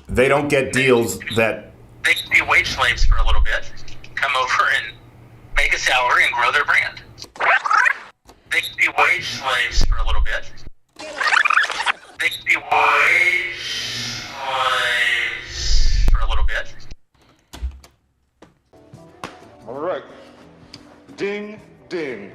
they don't get deals that... They can be wage slaves for a little bit, come over and make a salary and grow their brand. They can be wage slaves for a little bit. They can be wage slaves for a little bit. All right. Ding, ding.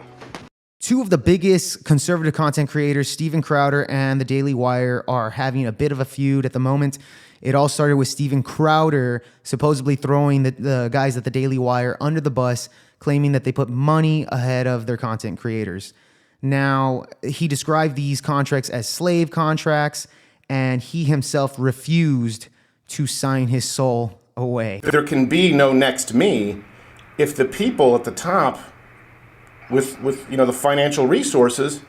Two of the biggest conservative content creators, Steven Crowder and The Daily Wire, are having a bit of a feud at the moment. It all started with Steven Crowder supposedly throwing the guys at The Daily Wire under the bus, claiming that they put money ahead of their content creators. Now, he described these contracts as slave contracts, and he himself refused to sign his soul away. There can be no next me if the people at the top with the financial resources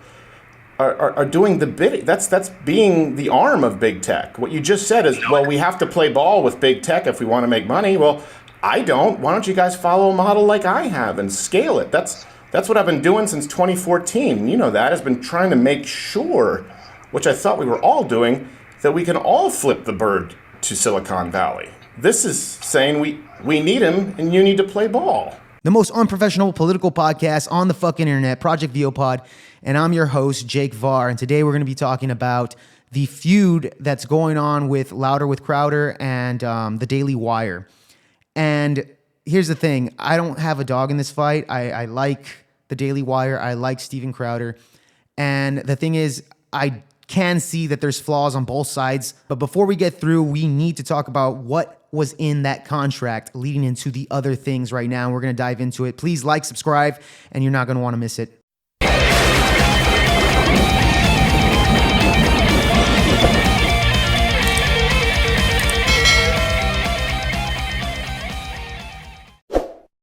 are doing the bidding. That's being the arm of big tech. What you just said is, well, we have to play ball with big tech if we want to make money. Well, I don't. Why don't you guys follow a model like I have and scale it? That's what I've been doing since 2014. You know that. Has been trying to make sure, which I thought we were all doing, that we can all flip the bird to Silicon Valley. This is saying we need him and you need to play ball. The most unprofessional political podcast on the fucking internet, Project VOPod, and I'm your host, Jake Varr, and today we're going to be talking about the feud that's going on with Louder with Crowder and The Daily Wire. And here's the thing, I don't have a dog in this fight. I like The Daily Wire, I like Steven Crowder, and the thing is, I can see that there's flaws on both sides, but before we get through, we need to talk about what was in that contract leading into the other things right now. We're going to dive into it. Please like, subscribe, and you're not going to want to miss it.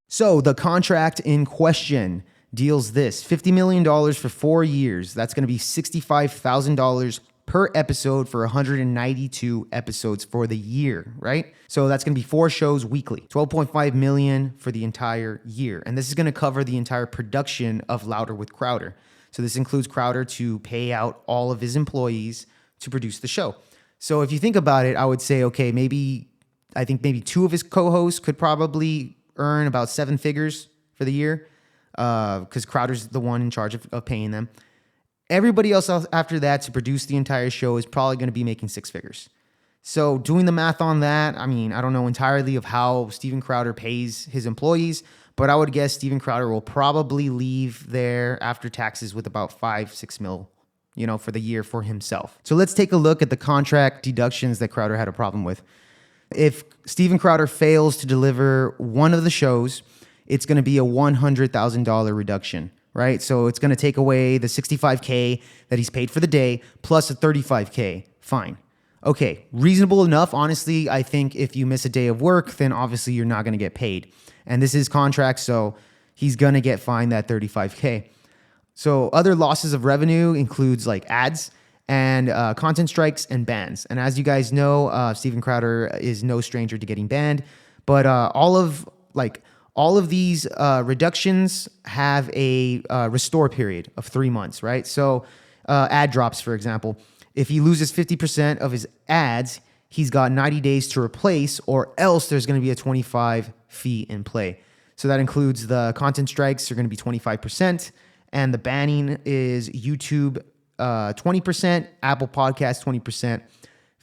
So the contract in question deals this: $50 million for 4 years. That's going to be $65,000 per episode for 192 episodes for the year, right? So that's going to be 4 shows weekly, $12.5 million for the entire year. And this is going to cover the entire production of Louder with Crowder. So this includes Crowder to pay out all of his employees to produce the show. So if you think about it, I would say, okay, I think maybe 2 of his co-hosts could probably earn about 7 figures for the year, because Crowder's the one in charge of paying them. Everybody else after that to produce the entire show is probably going to be making 6 figures. So doing the math on that, I mean, I don't know entirely of how Steven Crowder pays his employees, but I would guess Steven Crowder will probably leave there after taxes with about 5-6 mil, for the year for himself. So let's take a look at the contract deductions that Crowder had a problem with. If Steven Crowder fails to deliver one of the shows, it's going to be a $100,000 reduction, right? So it's going to take away the $65K that he's paid for the day plus a $35K fine. Okay, reasonable enough. Honestly, I think if you miss a day of work, then obviously you're not going to get paid. And this is contract, so he's going to get fined that $35K. So other losses of revenue includes like ads and content strikes and bans. And as you guys know, Steven Crowder is no stranger to getting banned, but all of these reductions have a restore period of 3 months, right? So ad drops, for example, if he loses 50% of his ads, he's got 90 days to replace, or else there's going to be a 25 fee in play. So that includes the content strikes are going to be 25%, and the banning is YouTube 20%, Apple Podcasts 20%,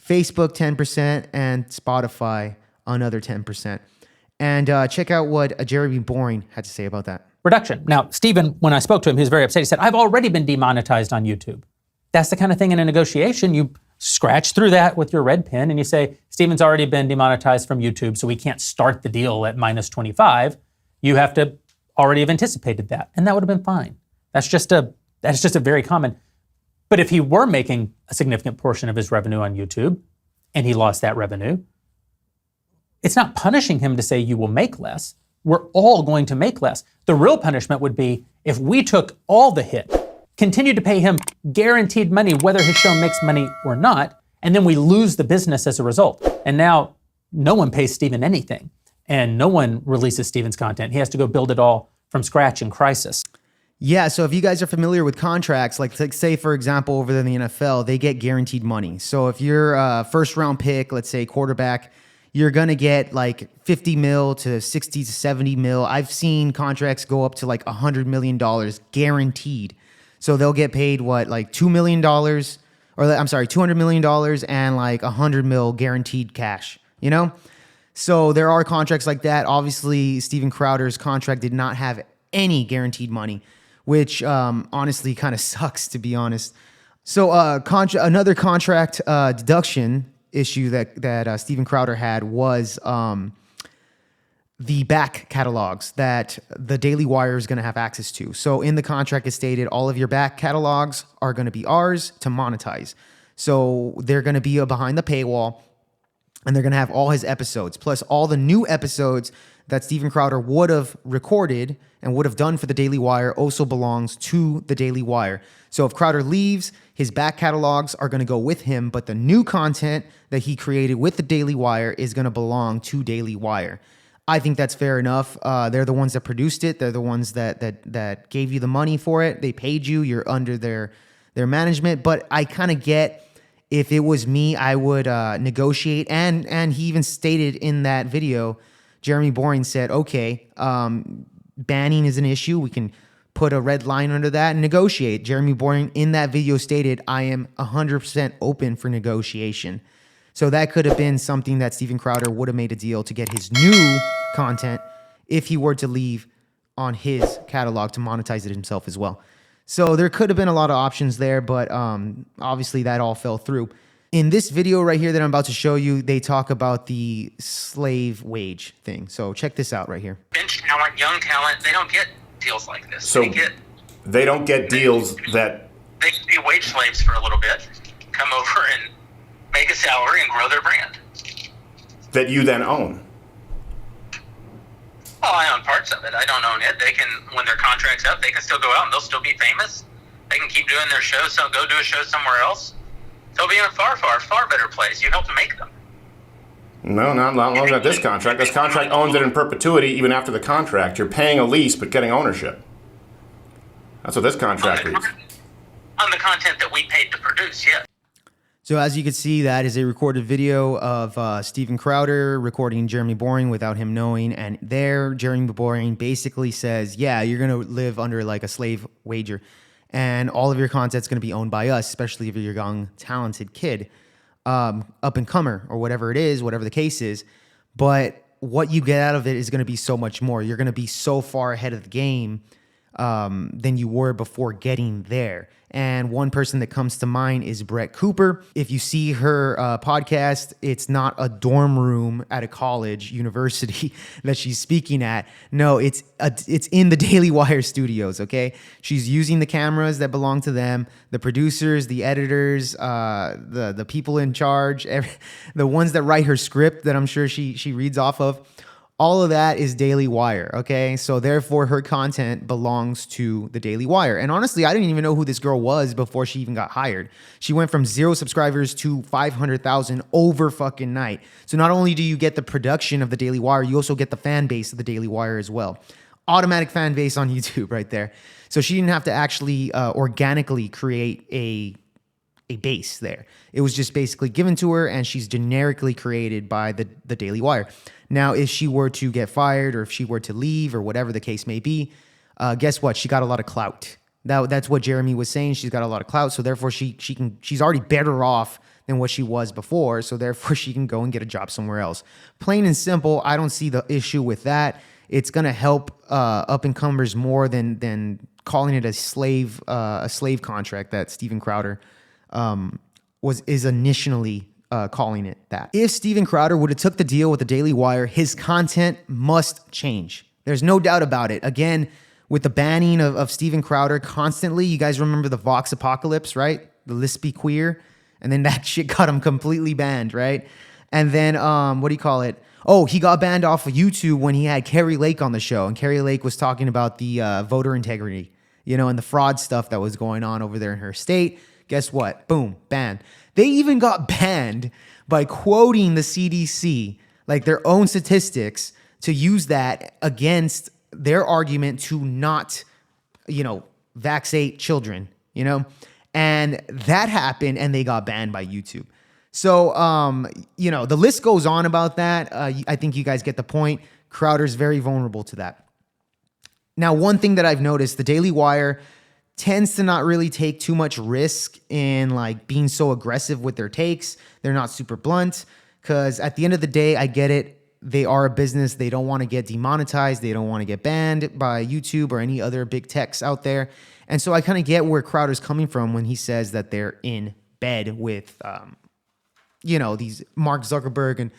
Facebook 10%, and Spotify another 10%. And check out what Jeremy Boring had to say about that. Reduction. Now, Steven, when I spoke to him, he was very upset. He said, I've already been demonetized on YouTube. That's the kind of thing in a negotiation. You scratch through that with your red pen and you say, Steven's already been demonetized from YouTube, so we can't start the deal at minus 25. You have to already have anticipated that. And that would have been fine. That's just a very common. But if he were making a significant portion of his revenue on YouTube and he lost that revenue, it's not punishing him to say you will make less. We're all going to make less. The real punishment would be if we took all the hit, continued to pay him guaranteed money, whether his show makes money or not, and then we lose the business as a result. And now no one pays Steven anything, and no one releases Steven's content. He has to go build it all from scratch in crisis. Yeah, so if you guys are familiar with contracts, like say for example over there in the NFL, they get guaranteed money. So if you're a first round pick, let's say quarterback, you're gonna get like 50 mil to 60 to 70 mil. I've seen contracts go up to like $100 million guaranteed. So they'll get paid what, like $2 million, or I'm sorry, $200 million and like 100 mil guaranteed cash, you know? So there are contracts like that. Obviously, Steven Crowder's contract did not have any guaranteed money, which honestly kind of sucks, to be honest. So another contract deduction issue that Steven Crowder had was the back catalogs that the Daily Wire is going to have access to. So in the contract, it stated all of your back catalogs are going to be ours to monetize. So they're going to be behind the paywall, and they're going to have all his episodes, plus all the new episodes that Steven Crowder would have recorded and would have done for the Daily Wire also belongs to the Daily Wire. So if Crowder leaves, his back catalogs are going to go with him, but the new content that he created with the Daily Wire is going to belong to Daily Wire. I think that's fair enough. They're the ones that produced it. They're the ones that gave you the money for it. They paid you. You're under their management. But I kind of get, if it was me, I would negotiate. And he even stated in that video, Jeremy Boring said, okay, banning is an issue. We can put a red line under that and negotiate. Jeremy Boring in that video stated, I am 100% open for negotiation. So that could have been something that Steven Crowder would have made a deal to get his new content if he were to leave on his catalog to monetize it himself as well. So there could have been a lot of options there, but obviously that all fell through. In this video right here that I'm about to show you, they talk about the slave wage thing. So check this out right here. Bench talent, young talent, they don't get deals like this. So they don't get deals that... They can be wage slaves for a little bit, come over and make a salary and grow their brand. that you then own. Well, I own parts of it. I don't own it. They can, when their contract's up, they can still go out and they'll still be famous. They can keep doing their shows, so go do a show somewhere else. They'll be in a far, far, far better place. You helped make them. No, not long as this contract. This contract owns it in perpetuity even after the contract. You're paying a lease but getting ownership. That's what this contract reads. On the content that we paid to produce, yes. So as you can see, that is a recorded video of Steven Crowder recording Jeremy Boring without him knowing. And there, Jeremy Boring basically says, yeah, you're going to live under like a slave wager. And all of your content's going to be owned by us, especially if you're a young, talented kid, up-and-comer, or whatever it is, whatever the case is. But what you get out of it is going to be so much more. You're going to be so far ahead of the game than you were before getting there. And one person that comes to mind is Brett Cooper. If you see her podcast, it's not a dorm room at a college, university that she's speaking at. No, it's in the Daily Wire studios, okay? She's using the cameras that belong to them, the producers, the editors, the people in charge, the ones that write her script that I'm sure she reads off of. All of that is Daily Wire, okay? So therefore, her content belongs to the Daily Wire. And honestly, I didn't even know who this girl was before she even got hired. She went from 0 subscribers to 500,000 over fucking night. So not only do you get the production of the Daily Wire, you also get the fan base of the Daily Wire as well. Automatic fan base on YouTube right there. So she didn't have to actually organically create a base there. It was just basically given to her, and she's generically created by the Daily Wire. Now, if she were to get fired, or if she were to leave, or whatever the case may be, guess what? She got a lot of clout. That's what Jeremy was saying. She's got a lot of clout, so therefore she's already better off than what she was before, so therefore she can go and get a job somewhere else. Plain and simple, I don't see the issue with that. It's going to help up-and-comers more than calling it a slave contract that Steven Crowder is initially calling it that. If Steven Crowder would have took the deal with the Daily Wire, his content must change. There's no doubt about it. Again, with the banning of Steven Crowder constantly, you guys remember the Vox Apocalypse, right? The Lispy Queer. And then that shit got him completely banned, right? And then, what do you call it? Oh, he got banned off of YouTube when he had Carrie Lake on the show. And Carrie Lake was talking about the voter integrity, and the fraud stuff that was going on over there in her state. Guess what? Boom, banned. They even got banned by quoting the CDC, like their own statistics, to use that against their argument to not, vaccinate children, you know? And that happened and they got banned by YouTube. So, you know, the list goes on about that. I think you guys get the point. Crowder's very vulnerable to that. Now, one thing that I've noticed, the Daily Wire tends to not really take too much risk in like being so aggressive with their takes. They're not super blunt because at the end of the day, I get it. They are a business. They don't want to get demonetized. They don't want to get banned by YouTube or any other big techs out there. And so I kind of get where Crowder's coming from when he says that they're in bed with, you know, these Mark Zuckerberg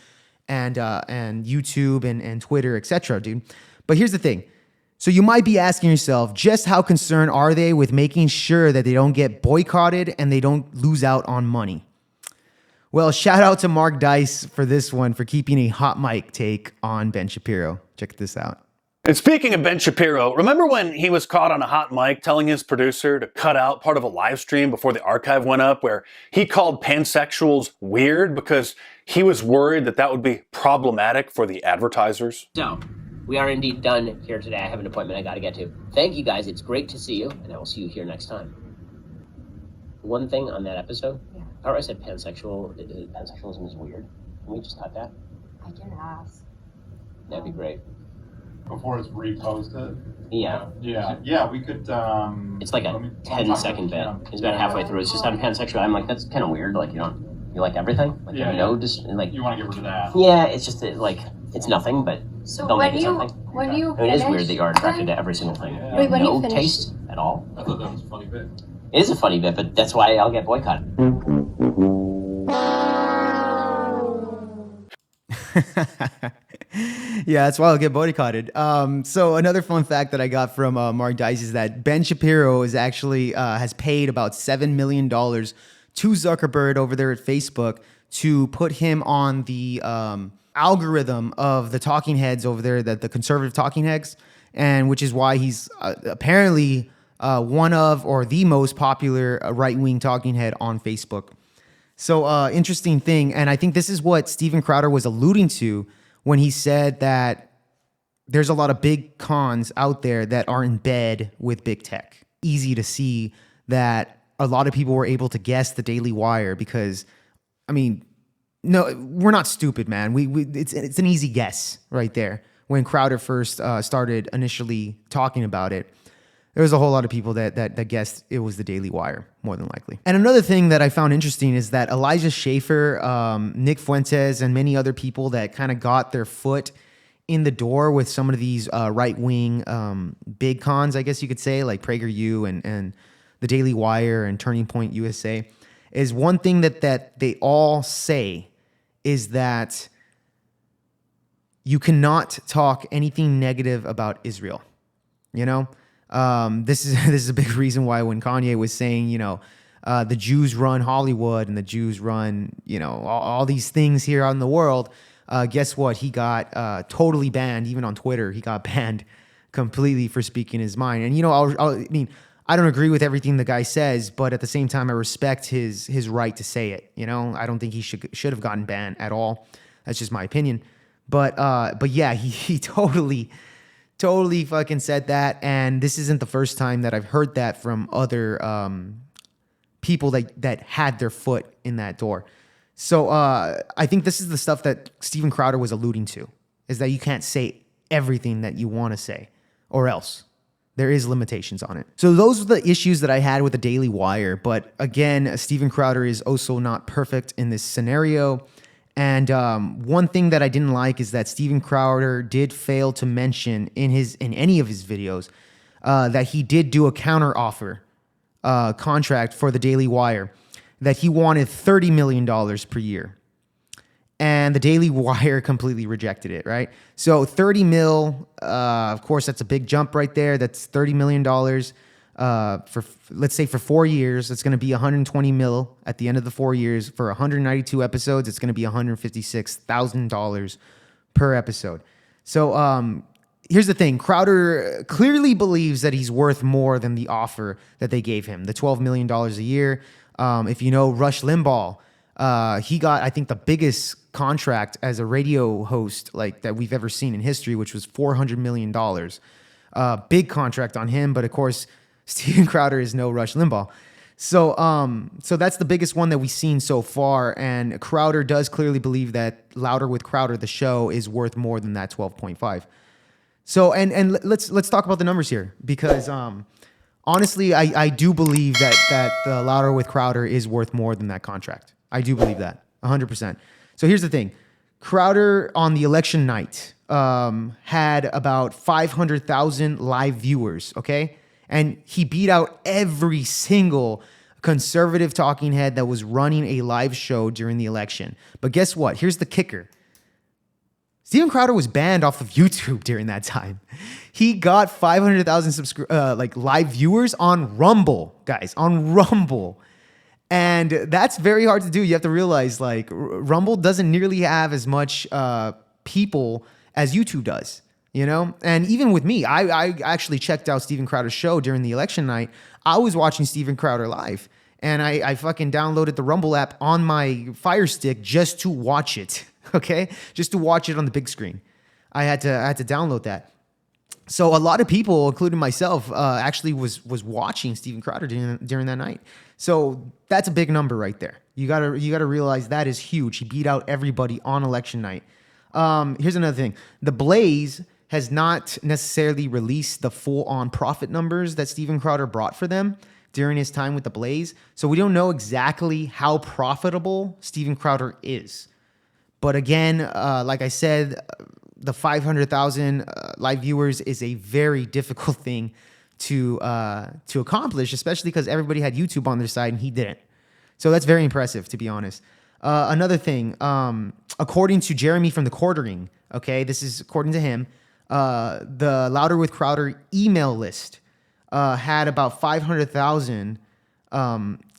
and YouTube and Twitter, etc., dude. But here's the thing. So you might be asking yourself, just how concerned are they with making sure that they don't get boycotted and they don't lose out on money? Well, shout out to Mark Dice for this one, for keeping a hot mic take on Ben Shapiro. Check this out. And speaking of Ben Shapiro, remember when he was caught on a hot mic telling his producer to cut out part of a live stream before the archive went up where he called pansexuals weird because he was worried that that would be problematic for the advertisers? So, we are indeed done here today. I have an appointment I got to get to. Thank you guys. It's great to see you, and I will see you here next time. One thing on that episode, I said pansexualism is weird. Can we just cut that? I can ask. That'd be great. Before it's reposted? Yeah. Yeah, we could, It's like a 10-second bit. It's about halfway through. It's just I'm pansexual. I'm like, that's kind of weird. Like, you like everything? Like, Yeah, you know, just like. you want to get rid of that. Yeah, it's just like, it's nothing, but So don't when make it you something. when you I mean, it is finish, weird that you are attracted to every single thing. Yeah. Wait, when no you finish- taste at all. I thought that was a funny bit. It is a funny bit, but that's why I'll get boycotted. Yeah, that's why I'll get boycotted. So another fun fact that I got from Mark Dice is that Ben Shapiro is actually has paid about $7 million to Zuckerberg over there at Facebook to put him on the algorithm of the talking heads over there, that the conservative talking heads, and which is why he's apparently one of or the most popular right-wing talking head on Facebook. So interesting thing, and I think this is what Steven Crowder was alluding to when he said that there's a lot of big cons out there that are in bed with big tech. Easy to see that a lot of people were able to guess the Daily Wire because, I mean, no, we're not stupid, man. It's an easy guess right there. When Crowder first started initially talking about it, there was a whole lot of people that guessed it was the Daily Wire, more than likely. And another thing that I found interesting is that Elijah Schaffer, Nick Fuentes, and many other people that kind of got their foot in the door with some of these right-wing big cons, I guess you could say, like PragerU and the Daily Wire and Turning Point USA, is one thing that they all say is that you cannot talk anything negative about Israel, you know? This is a big reason why when Kanye was saying, the Jews run Hollywood and the Jews run, all these things here on the world, guess what? He got totally banned. Even on Twitter, he got banned completely for speaking his mind. And, I don't agree with everything the guy says, but at the same time, I respect his right to say it. I don't think he should have gotten banned at all. That's just my opinion. But yeah, he totally fucking said that, and this isn't the first time that I've heard that from other people that had their foot in that door. So I think this is the stuff that Steven Crowder was alluding to, is that you can't say everything that you want to say, or else there is limitations on it. So those are the issues that I had with the Daily Wire, but again, Steven Crowder is also not perfect in this scenario. And one thing that I didn't like is that Steven Crowder did fail to mention in any of his videos that he did do a counter offer contract for the Daily Wire, that he wanted $30 million per year. And the Daily Wire completely rejected it, right? So 30 mil, of course, that's a big jump right there. That's $30 million for, let's say, for 4 years. It's going to be 120 mil at the end of the 4 years. For 192 episodes, it's going to be $156,000 per episode. So here's the thing. Crowder clearly believes that he's worth more than the offer that they gave him, the $12 million a year. If you know Rush Limbaugh, he got, I think, the biggest contract as a radio host like that we've ever seen in history, which was $400 million. Big contract on him, but of course, Steven Crowder is no Rush Limbaugh. So that's the biggest one that we've seen so far. And Crowder does clearly believe that Louder with Crowder, the show, is worth more than that 12.5. So, and let's talk about the numbers here, because honestly, I do believe that the Louder with Crowder is worth more than that contract. I do believe that 100%. So here's the thing. Crowder on the election night had about 500,000 live viewers, okay? And he beat out every single conservative talking head that was running a live show during the election. But guess what? Here's the kicker. Steven Crowder was banned off of YouTube during that time. He got 500,000 live viewers on Rumble, guys, on Rumble. And that's very hard to do. You have to realize, like, Rumble doesn't nearly have as much people as YouTube does, you know? And even with me, I actually checked out Steven Crowder's show during the election night. I was watching Steven Crowder live, and I fucking downloaded the Rumble app on my Fire Stick just to watch it, okay? Just to watch it on the big screen. I had to download that. So a lot of people, including myself, actually was watching Steven Crowder during that night. So that's a big number right there. You gotta realize that is huge. He beat out everybody on election night. Here's another thing. The Blaze has not necessarily released the full-on profit numbers that Steven Crowder brought for them during his time with the Blaze. So we don't know exactly how profitable Steven Crowder is. But again, like I said, the 500,000 live viewers is a very difficult thing to accomplish, especially because everybody had YouTube on their side and he didn't. So that's very impressive, to be honest. Another thing, according to Jeremy from the Quartering, okay, this is according to him, the Louder with Crowder email list had about 500,000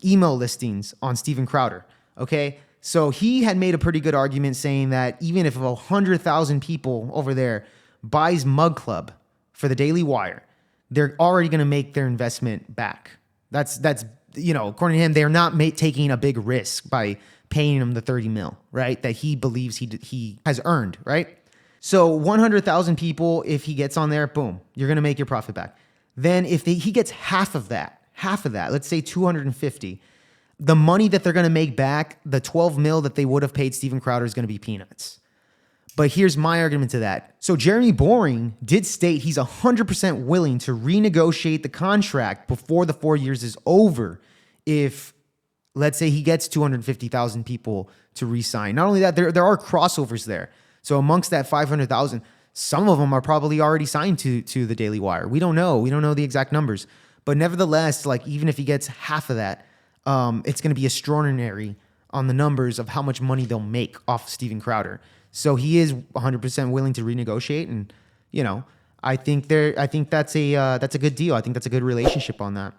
email listings on Steven Crowder, okay? So he had made a pretty good argument saying that even if 100,000 people over there buys Mug Club for the Daily Wire, they're already going to make their investment back. That's according to him, they're not taking a big risk by paying him the 30 mil, right? That he believes he has earned, right? So 100,000 people, if he gets on there, boom, you're going to make your profit back. Then if he gets half of that, let's say 250, the money that they're going to make back, the 12 mil that they would have paid Steven Crowder, is going to be peanuts. But here's my argument to that. So Jeremy Boring did state he's 100% willing to renegotiate the contract before the 4 years is over if, let's say, he gets 250,000 people to re-sign. Not only that, there are crossovers there. So amongst that 500,000, some of them are probably already signed to the Daily Wire. We don't know. We don't know the exact numbers. But nevertheless, like, even if he gets half of that, it's going to be extraordinary on the numbers of how much money they'll make off Steven Crowder. So he is 100% willing to renegotiate, and I think that's a good deal. I think that's a good relationship on that.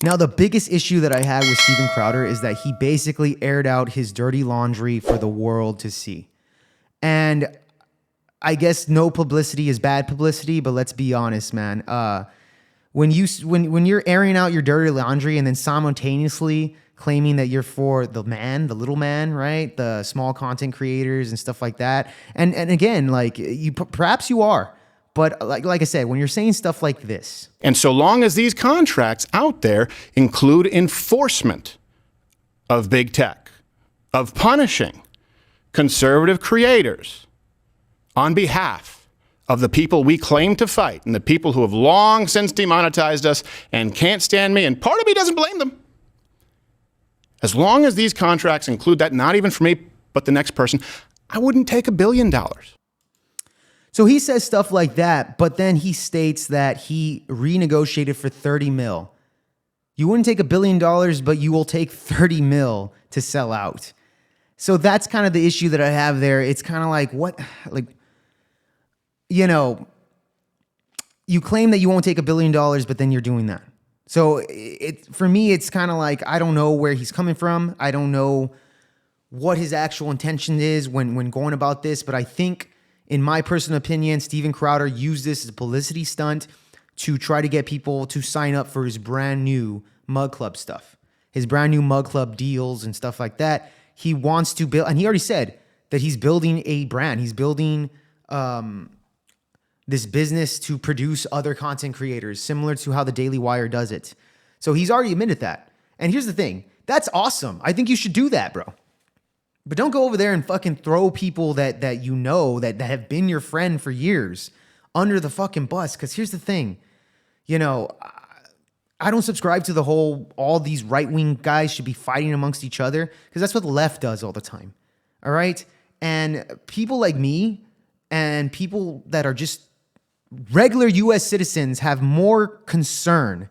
Now, the biggest issue that I had with Steven Crowder is that he basically aired out his dirty laundry for the world to see. And I guess no publicity is bad publicity, but let's be honest, man. When you're airing out your dirty laundry and then simultaneously claiming that you're for the little man, right? The small content creators and stuff like that. And again, like, perhaps you are, but like I said, when you're saying stuff like this. And so long as these contracts out there include enforcement of big tech, of punishing conservative creators on behalf of the people we claim to fight and the people who have long since demonetized us and can't stand me, and part of me doesn't blame them. As long as these contracts include that, not even for me, but the next person, I wouldn't take $1 billion. So he says stuff like that, but then he states that he renegotiated for 30 mil. You wouldn't take $1 billion, but you will take 30 mil to sell out. So that's kind of the issue that I have there. It's kind of like, what, like, you claim that you won't take $1 billion, but then you're doing that. So for me, it's kind of like, I don't know where he's coming from. I don't know what his actual intention is when going about this, but I think, in my personal opinion, Steven Crowder used this as a publicity stunt to try to get people to sign up for his brand new Mug Club stuff, his brand new Mug Club deals and stuff like that. He wants to build, and he already said that he's building a brand. He's building the this business to produce other content creators, similar to how the Daily Wire does it. So he's already admitted that. And here's the thing. That's awesome. I think you should do that, bro. But don't go over there and fucking throw people that you know that have been your friend for years under the fucking bus. Because here's the thing. You know, I don't subscribe to the whole all these right-wing guys should be fighting amongst each other, because that's what the left does all the time. All right? And people like me and people that are just regular US citizens have more concern,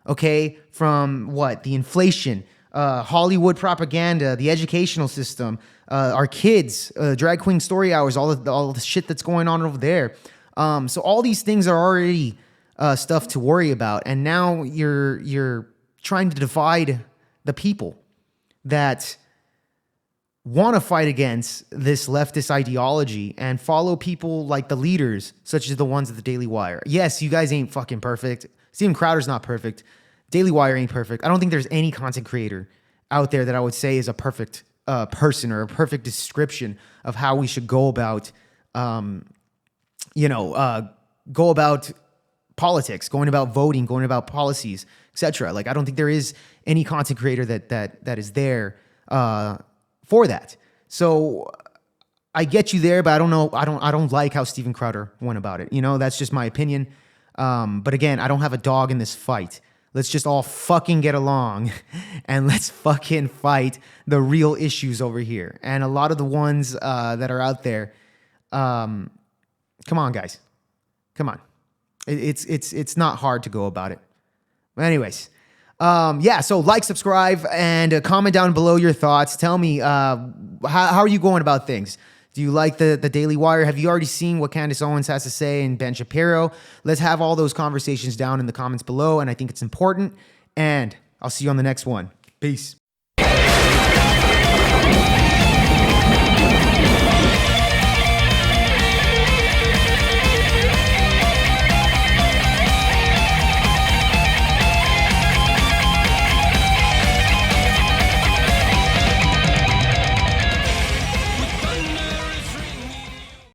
okay, from what? The inflation, Hollywood propaganda, the educational system, our kids, drag queen story hours, all the shit that's going on over there. So all these things are already stuff to worry about, and now you're trying to divide the people that want to fight against this leftist ideology and follow people like the leaders, such as the ones at the Daily Wire. Yes, you guys ain't fucking perfect. Steven Crowder's not perfect. Daily Wire ain't perfect. I don't think there's any content creator out there that I would say is a perfect person or a perfect description of how we should go about, go about politics, going about voting, going about policies, etc. Like, I don't think there is any content creator that is there for that. So I get you there, but I don't know. I don't like how Steven Crowder went about it. You know, that's just my opinion. But again, I don't have a dog in this fight. Let's just all fucking get along and let's fucking fight the real issues over here. And a lot of the ones that are out there, come on, guys. Come on. It's not hard to go about it. But anyways, so like, subscribe, and comment down below your thoughts. Tell me, how are you going about things? Do you like the Daily Wire? Have you already seen what Candace Owens has to say and Ben Shapiro? Let's have all those conversations down in the comments below, and I think it's important. And I'll see you on the next one. Peace.